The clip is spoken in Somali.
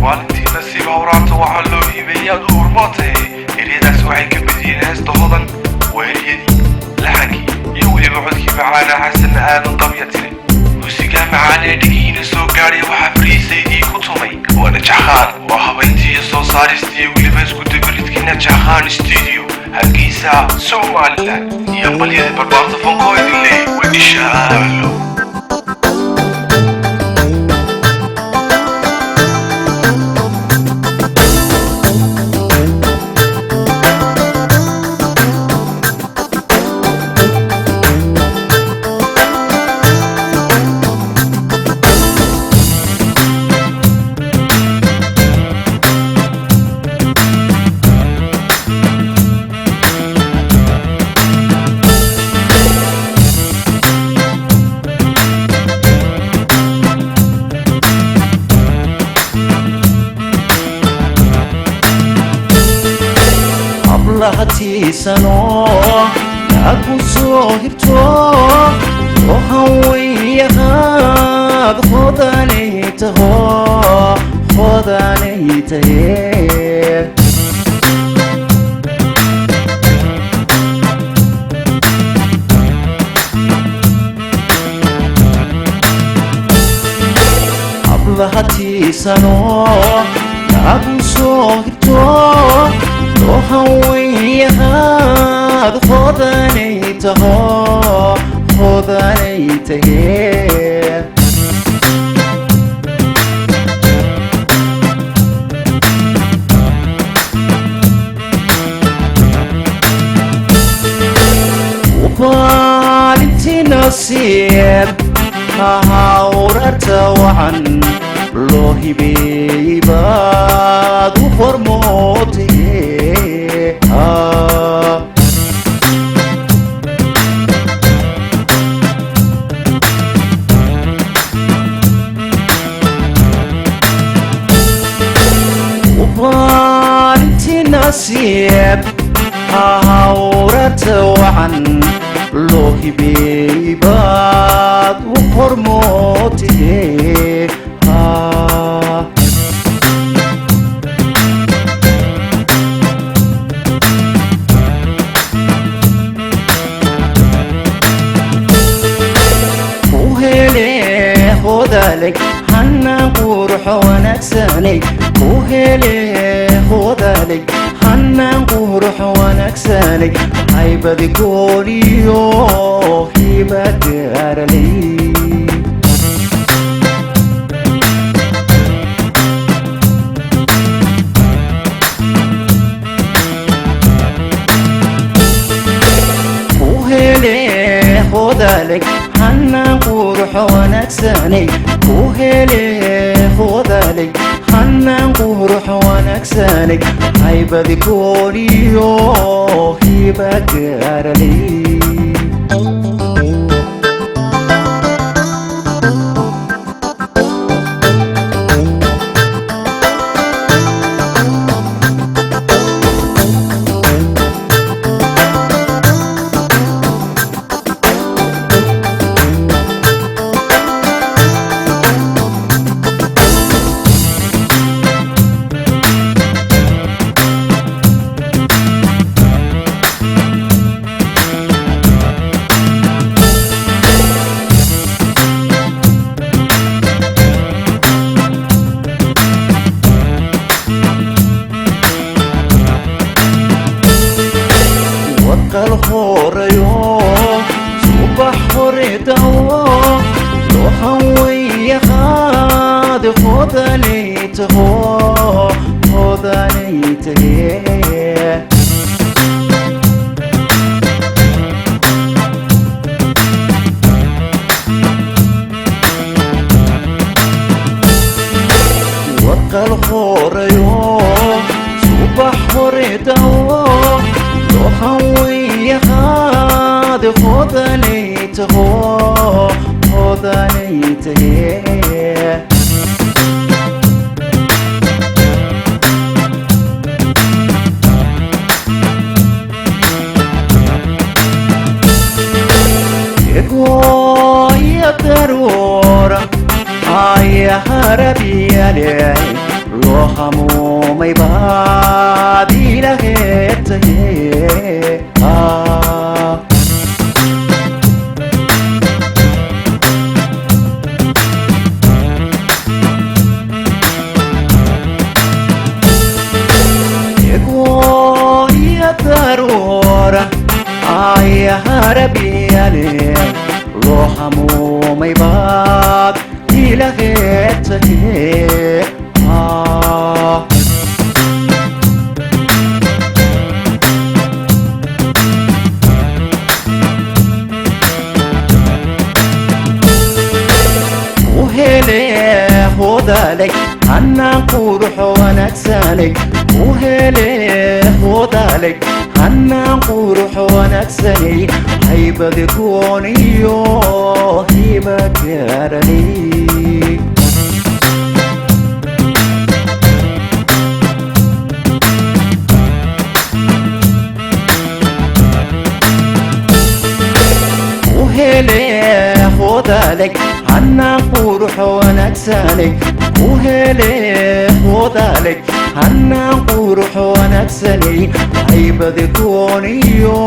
maalintii nasiib hawraanta waxaa loo hiibeeyay aad u urmaatay ereyadaas waxay ka badiyeen heesta hodan weeriyadii laxankii iyo weliba codkii macaana xasan aadan qabyatire muusigaa macaan ee dhigiina soo gaadhay waxaa fariisaydii ku tumay waa najaxkhaan oo habayntii iyo soo saaristii iyo weliba isku dabaridkii najaxkhaan studio hargeysa somaliland iyo balyada barbaarta fankoydile wadishaalo hatiisano aku soo hibto waxaan weyaqaad hodanay tahe hatiisano aku soo hibto waxaan weyaqaad hodanay tahe maalintii nasiib hawrarta waxaan loo hibeeyey baad u hormootay maalintii nasiib hawrarta waxaan loo hibeeyey baad u hormootay hanaan quruxo wanaagsanay ku hele hodalay hanaan quruxo wanaagsanay haybadi gooliyo hiba gaaralay ku hele hodalay hanaan quruxo wanaagsanay ku hele hodalay hanaan quruxo wanaagsanay haybadi gooliyo hiba gaaralay horeyo subax hore dawo waxaan weyaqaad hodanay tahe waqal horeyo subax hore dawo waxaan weyaqaad hodanay tahe egooya daruura aya harabiyale loo hamuumay baad ilaheed tahee daruura ay harabiyane loo hamuumay baad ilaheed tahee uhele hodalay hanaan qurux wanaagsanay uhele hodalay hanaan qurux wanaagsanay haybad gooniyo hiba garanay uhele hodalay hanaan qurux wanaagsanay uhele hodalay hanaan qurux wanaagsanay haybad gooniyo